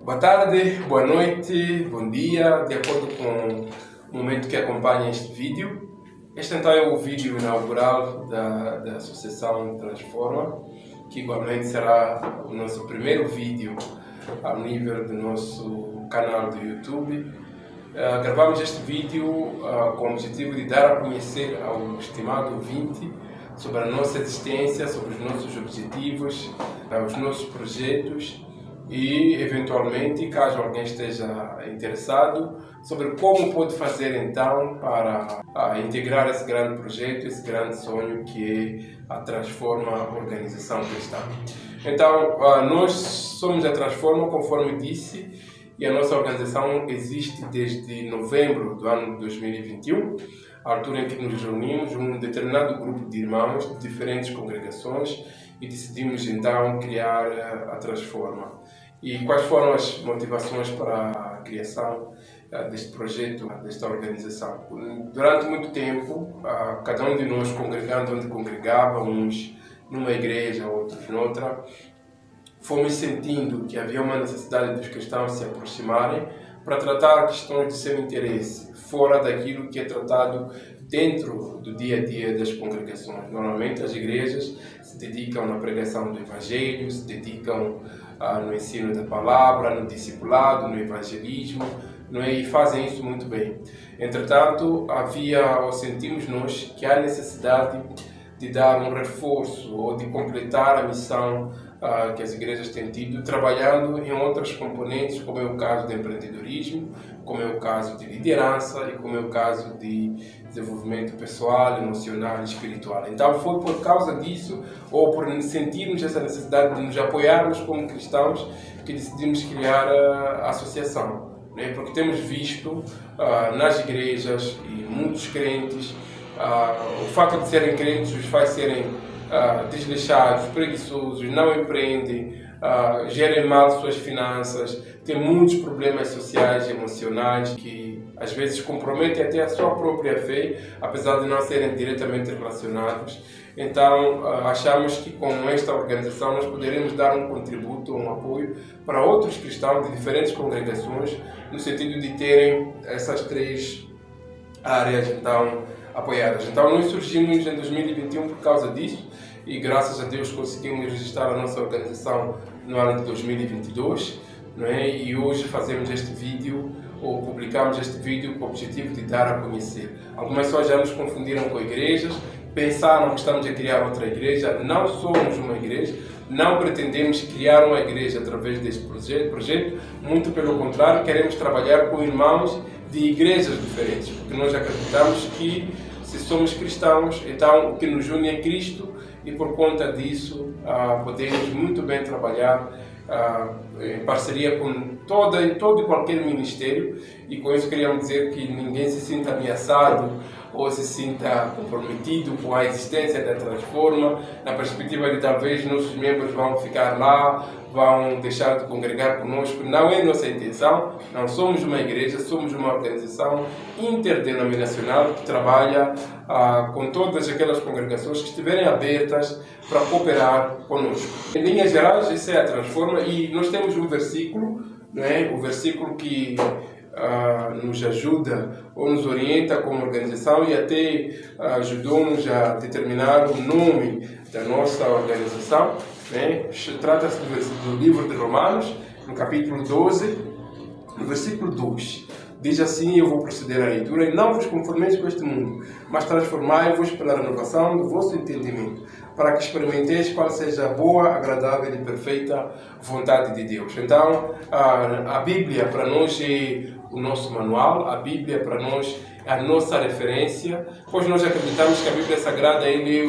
Boa tarde, boa noite, bom dia, de acordo com o momento que acompanha este vídeo. Este então é o vídeo inaugural da Associação Transforma, que igualmente será o nosso primeiro vídeo ao nível do nosso canal do YouTube. Gravamos este vídeo com o objetivo de dar a conhecer ao estimado ouvinte sobre a nossa existência, sobre os nossos objetivos, os nossos projetos e, eventualmente, caso alguém esteja interessado, sobre como pode fazer então para integrar esse grande projeto, esse grande sonho que é a Transforma Organização Cristã. Então, nós somos a Transforma, conforme disse, e a nossa organização existe desde novembro do ano de 2021, a altura em que nos reunimos, um determinado grupo de irmãos de diferentes congregações, e decidimos então criar a Transforma. E quais foram as motivações para a criação deste projeto, desta organização? Durante muito tempo, cada um de nós congregando onde congregava, uns numa igreja, outros noutra, fomos sentindo que havia uma necessidade dos cristãos se aproximarem para tratar questões de seu interesse, fora daquilo que é tratado dentro do dia a dia das congregações. Normalmente as igrejas se dedicam na pregação do Evangelho, se dedicam no ensino da palavra, no discipulado, no evangelismo, não é? E fazem isso muito bem. Entretanto, sentimos nós que há necessidade de dar um reforço ou de completar a missão que as igrejas têm tido, trabalhando em outras componentes, como é o caso do empreendedorismo, como é o caso de liderança e como é o caso de desenvolvimento pessoal, emocional e espiritual. Então foi por causa disso, ou por sentirmos essa necessidade de nos apoiarmos como cristãos, que decidimos criar a associação. Porque temos visto nas igrejas e muitos crentes, o fato de serem crentes os faz serem desleixados, preguiçosos, não empreendem, gerem mal suas finanças, têm muitos problemas sociais e emocionais que às vezes comprometem até a sua própria fé, apesar de não serem diretamente relacionados. Então, achamos que com esta organização nós poderemos dar um contributo, um apoio para outros cristãos de diferentes congregações, no sentido de terem essas três áreas então apoiadas. Então, nós surgimos em 2021 por causa disso e, graças a Deus, conseguimos registrar a nossa organização no ano de 2022, não é? E hoje fazemos este vídeo, ou publicamos este vídeo com o objetivo de dar a conhecer. Algumas pessoas já nos confundiram com igrejas, pensaram que estamos a criar outra igreja. Não somos uma igreja, não pretendemos criar uma igreja através deste projeto, muito pelo contrário, queremos trabalhar com irmãos de igrejas diferentes, porque nós acreditamos que se somos cristãos, então o que nos une é Cristo e por conta disso podemos muito bem trabalhar em parceria com todo e qualquer ministério, e com isso queríamos dizer que ninguém se sinta ameaçado ou se sinta comprometido com a existência da Transforma, na perspectiva de talvez nossos membros vão ficar lá, vão deixar de congregar conosco. Não é nossa intenção, não somos uma igreja, somos uma organização interdenominacional que trabalha com todas aquelas congregações que estiverem abertas para cooperar conosco. Em linhas gerais, essa é a Transforma, e nós temos um versículo, não é? O versículo que nos ajuda ou nos orienta como organização e até ajudou-nos a determinar o nome da nossa organização, né? Trata-se do livro de Romanos, no capítulo 12, no versículo 2. Diz assim, eu vou proceder à leitura: e não vos conformeis com este mundo, mas transformai-vos pela renovação do vosso entendimento, para que experimenteis qual seja a boa, agradável e perfeita vontade de Deus. Então, a Bíblia para nós é o nosso manual, a Bíblia para nós é a nossa referência, pois nós acreditamos que a Bíblia Sagrada ele é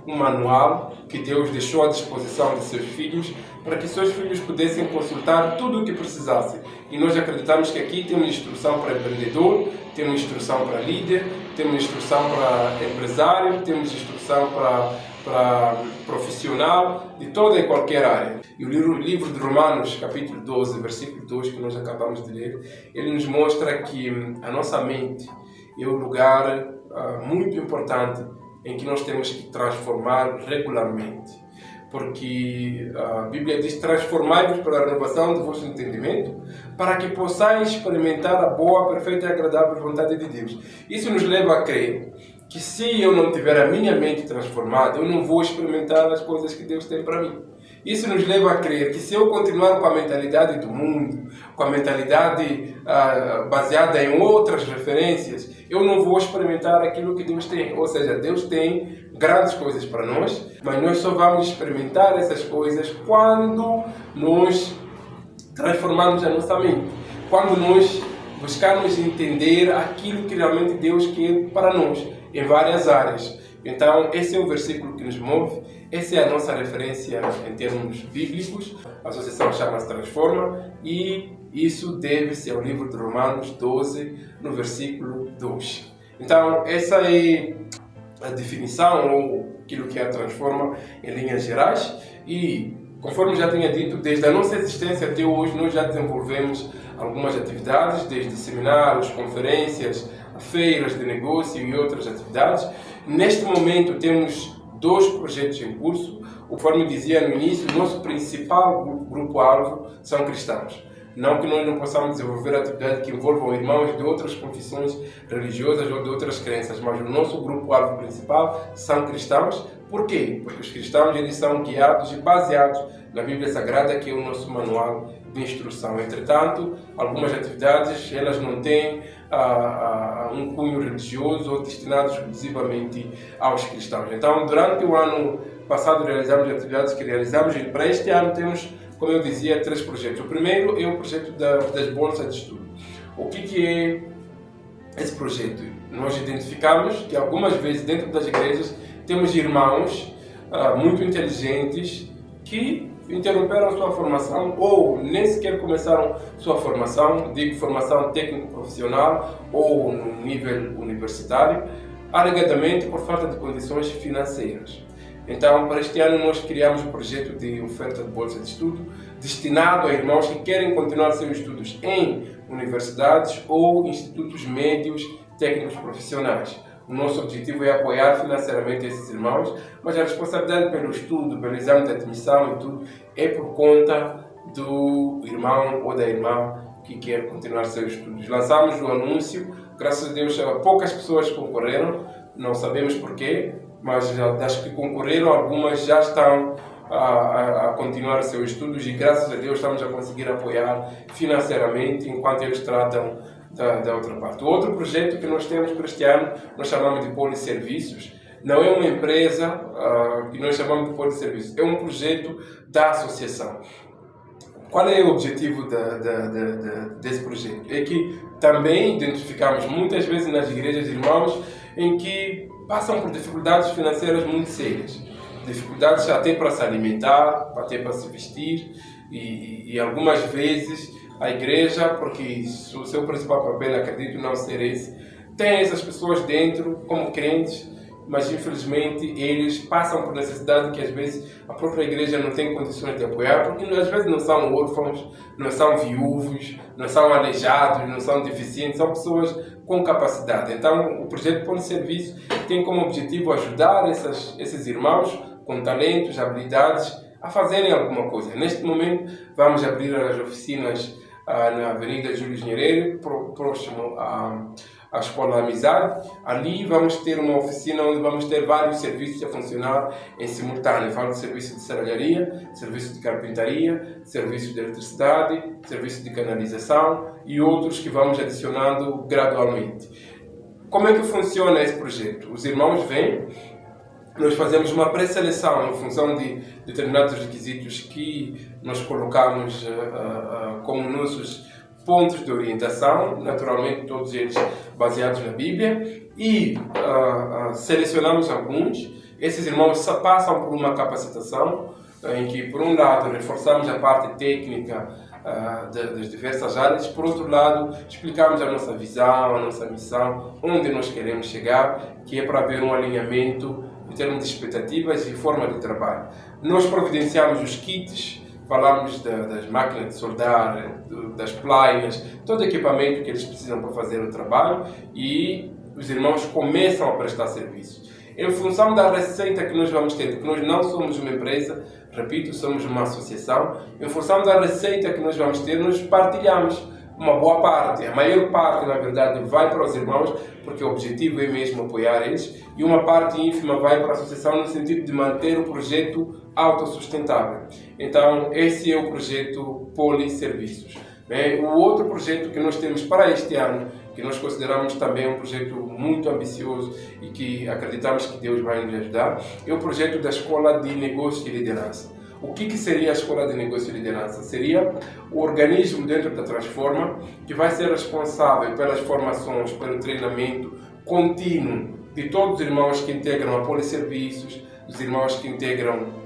um manual que Deus deixou à disposição de seus filhos, para que seus filhos pudessem consultar tudo o que precisassem. E nós acreditamos que aqui temos instrução para empreendedor, temos instrução para líder, temos instrução para empresário, temos instrução para profissional, de toda e qualquer área. E o livro de Romanos, capítulo 12, versículo 2, que nós acabamos de ler, ele nos mostra que a nossa mente é um lugar muito importante em que nós temos que transformar regularmente. porque a Bíblia diz: transformai-vos pela renovação do vosso entendimento, para que possais experimentar a boa, perfeita e agradável vontade de Deus. Isso nos leva a crer que se eu não tiver a minha mente transformada, eu não vou experimentar as coisas que Deus tem para mim. Isso nos leva a crer que se eu continuar com a mentalidade do mundo, com a mentalidade baseada em outras referências, eu não vou experimentar aquilo que Deus tem. Ou seja, Deus tem grandes coisas para nós, mas nós só vamos experimentar essas coisas quando nós transformarmos a nossa mente, quando nós buscarmos entender aquilo que realmente Deus quer para nós, em várias áreas. Então, esse é o versículo que nos move, essa é a nossa referência em termos bíblicos. A associação chama-se Transforma e isso deve-se ao livro de Romanos 12, no versículo 2. Então, essa é a definição, ou aquilo que a Transforma em linhas gerais. E, conforme já tinha dito, desde a nossa existência até hoje, nós já desenvolvemos algumas atividades, desde seminários, conferências, feiras de negócio e outras atividades. Neste momento temos 2 projetos em curso. Conforme dizia no início, o nosso principal grupo-alvo são cristãos. Não que nós não possamos desenvolver atividades que envolvam irmãos de outras confissões religiosas ou de outras crenças, mas o nosso grupo-alvo principal são cristãos. Por quê? Porque os cristãos eles são guiados e baseados na Bíblia Sagrada, que é o nosso manual de instrução. Entretanto, algumas atividades elas não têm um cunho religioso ou destinadas exclusivamente aos cristãos. Então, durante o ano passado realizamos atividades que realizamos e para este ano temos, como eu dizia, 3 projetos. O primeiro é o projeto das bolsas de estudo. O que é esse projeto? Nós identificamos que algumas vezes dentro das igrejas temos irmãos muito inteligentes que interromperam sua formação ou nem sequer começaram sua formação, digo formação técnico-profissional ou no nível universitário, alegadamente por falta de condições financeiras. Então, para este ano nós criamos um projeto de oferta de bolsa de estudo destinado a irmãos que querem continuar seus estudos em universidades ou institutos médios técnicos profissionais. O nosso objetivo é apoiar financeiramente esses irmãos, mas a responsabilidade pelo estudo, pelo exame de admissão e tudo, é por conta do irmão ou da irmã que quer continuar seus estudos. Lançamos o anúncio, graças a Deus poucas pessoas concorreram, não sabemos porquê, mas das que concorreram, algumas já estão a continuar seus estudos e graças a Deus estamos a conseguir apoiar financeiramente enquanto eles tratam da outra parte. O outro projeto que nós temos para este ano, nós chamamos de Poliserviços. Não é uma empresa que nós chamamos de Poliserviços, é um projeto da associação. Qual é o objetivo desse projeto? É que também identificamos muitas vezes nas igrejas irmãos em que passam por dificuldades financeiras muito sérias. Dificuldades até para se alimentar, até para se vestir e algumas vezes a igreja, porque o seu principal papel, acredito não ser esse, tem essas pessoas dentro como crentes, mas infelizmente eles passam por necessidade que às vezes a própria igreja não tem condições de apoiar, porque às vezes não são órfãos, não são viúvos, não são aleijados, não são deficientes, são pessoas com capacidade. Então o projeto Ponto de Serviço tem como objetivo ajudar esses irmãos com talentos, habilidades, a fazerem alguma coisa. Neste momento vamos abrir as oficinas na Avenida Júlio Nherere, próximo à Escola da Amizade. Ali vamos ter uma oficina onde vamos ter vários serviços a funcionar em simultâneo. Falo de serviço de serralharia, serviço de carpintaria, serviço de eletricidade, serviço de canalização e outros que vamos adicionando gradualmente. Como é que funciona esse projeto? Os irmãos vêm, nós fazemos uma pré-seleção em função de determinados requisitos que nós colocamos como nossos pontos de orientação, naturalmente todos eles baseados na Bíblia, e selecionamos alguns. Esses irmãos passam por uma capacitação em que, por um lado, reforçamos a parte técnica das diversas áreas, por outro lado, explicamos a nossa visão, a nossa missão, onde nós queremos chegar, que é para haver um alinhamento em termos de expectativas e forma de trabalho. Nós providenciamos os kits, falamos das máquinas de soldar, das plainas, todo o equipamento que eles precisam para fazer o trabalho e os irmãos começam a prestar serviço. Em função da receita que nós vamos ter, porque nós não somos uma empresa, Repito, somos uma associação. Em função da receita que nós vamos ter, nós partilhamos uma boa parte. A maior parte, na verdade, vai para os irmãos, porque o objetivo é mesmo apoiar eles. E uma parte ínfima vai para a associação no sentido de manter o projeto autossustentável. Então, esse é o projeto Poliserviços. O outro projeto que nós temos para este ano, que nós consideramos também um projeto muito ambicioso e que acreditamos que Deus vai nos ajudar, é o projeto da Escola de Negócio e Liderança. O que seria a Escola de Negócio e Liderança? Seria o organismo dentro da Transforma que vai ser responsável pelas formações, pelo treinamento contínuo de todos os irmãos que integram a Poliserviços, dos irmãos que integram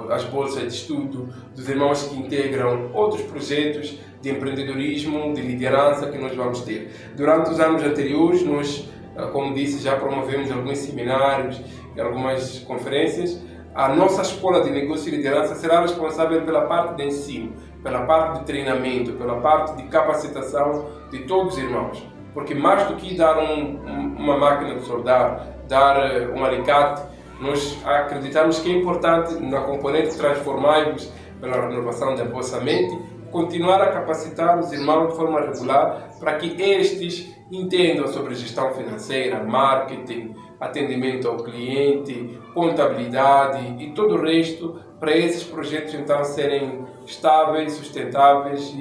as bolsas de estudo, dos irmãos que integram outros projetos de empreendedorismo, de liderança que nós vamos ter. Durante os anos anteriores, nós, como disse, já promovemos alguns seminários e algumas conferências. A nossa Escola de Negócio e Liderança será responsável pela parte de ensino, pela parte de treinamento, pela parte de capacitação de todos os irmãos. Porque mais do que dar uma máquina de soldar, dar um alicate, nós acreditamos que é importante, na componente transformai-vos pela renovação da vossa mente, continuar a capacitar os irmãos de forma regular para que estes entendam sobre gestão financeira, marketing, atendimento ao cliente, contabilidade e todo o resto, para esses projetos então serem estáveis, sustentáveis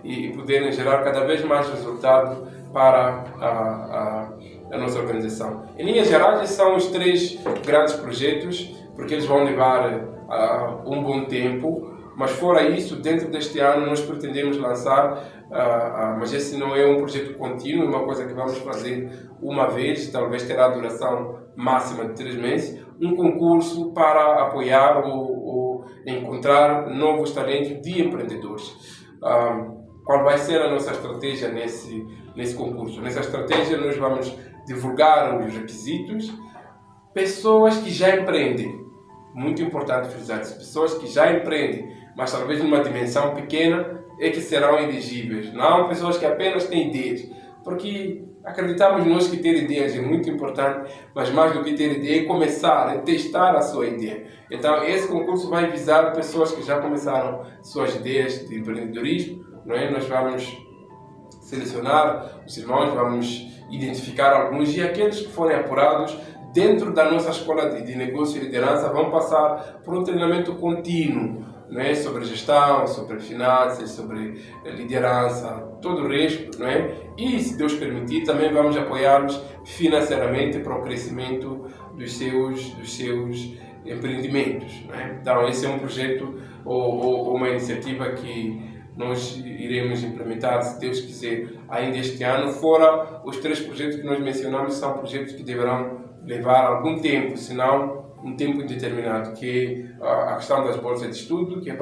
e poderem gerar cada vez mais resultado para a nossa organização. Em linhas gerais, esses são os 3 grandes projetos, porque eles vão levar um bom tempo, mas fora isso, dentro deste ano nós pretendemos lançar, mas esse não é um projeto contínuo, é uma coisa que vamos fazer uma vez, talvez terá duração máxima de 3 meses, um concurso para apoiar ou encontrar novos talentos de empreendedores. Qual vai ser a nossa estratégia nesse concurso? Nessa estratégia nós vamos divulgar os requisitos, pessoas que já empreendem, muito importante frisar isso, pessoas que já empreendem, mas talvez numa dimensão pequena, é que serão elegíveis, não pessoas que apenas têm ideias, porque acreditamos nós que ter ideias é muito importante, mas mais do que ter ideia é começar, é testar a sua ideia. Então esse concurso vai visar pessoas que já começaram suas ideias de empreendedorismo, não é? Nós vamos selecionar os irmãos, vamos identificar alguns e aqueles que forem apurados dentro da nossa Escola de Negócio e Liderança vão passar por um treinamento contínuo, não é? Sobre gestão, sobre finanças, sobre liderança, todo o resto, não é? E, se Deus permitir, também vamos apoiá-los financeiramente para o crescimento dos seus empreendimentos, não é? Então, esse é um projeto ou uma iniciativa que nós iremos implementar, se Deus quiser, ainda este ano. Fora os 3 projetos que nós mencionamos, são projetos que deverão levar algum tempo, senão um tempo indeterminado, que é a questão das bolsas de estudo, que é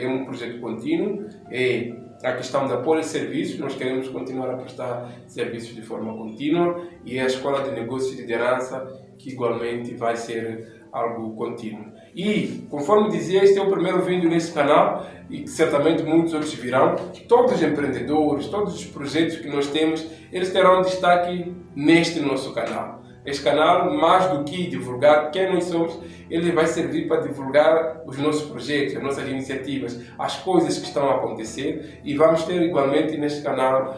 um projeto contínuo, é a questão da Poliserviços, nós queremos continuar a prestar serviços de forma contínua, e a Escola de Negócio e Liderança, que igualmente vai ser algo contínuo. E, conforme dizia, este é o primeiro vídeo nesse canal, e que certamente muitos outros virão. Todos os empreendedores, todos os projetos que nós temos, eles terão destaque neste nosso canal. Este canal, mais do que divulgar quem nós somos, ele vai servir para divulgar os nossos projetos, as nossas iniciativas, as coisas que estão a acontecer, e vamos ter igualmente neste canal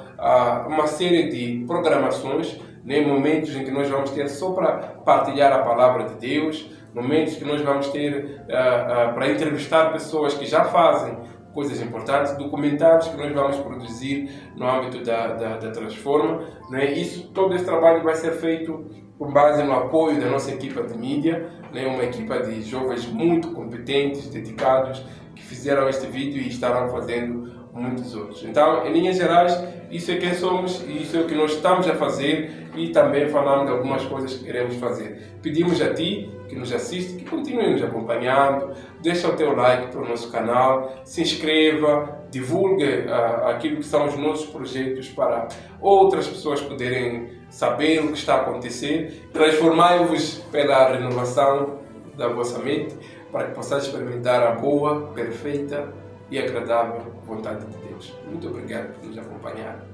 uma série de programações, né, momentos em que nós vamos ter só para partilhar a palavra de Deus, momentos que nós vamos ter para entrevistar pessoas que já fazem coisas importantes, documentários que nós vamos produzir no âmbito da Transforma, né? Todo esse trabalho vai ser feito com base no apoio da nossa equipa de mídia, né? Uma equipa de jovens muito competentes, dedicados, que fizeram este vídeo e estarão fazendo muitos outros. Então, em linhas gerais, isso é quem somos e isso é o que nós estamos a fazer, e também falamos de algumas coisas que queremos fazer. Pedimos a ti que nos assiste, que continue nos acompanhando, deixa o teu like para o nosso canal, se inscreva, divulgue aquilo que são os nossos projetos para outras pessoas poderem saber o que está a acontecer. Transformai-vos pela renovação da vossa mente para que possais experimentar a boa, perfeita e agradável vontade de Deus. Muito obrigado por nos acompanhar.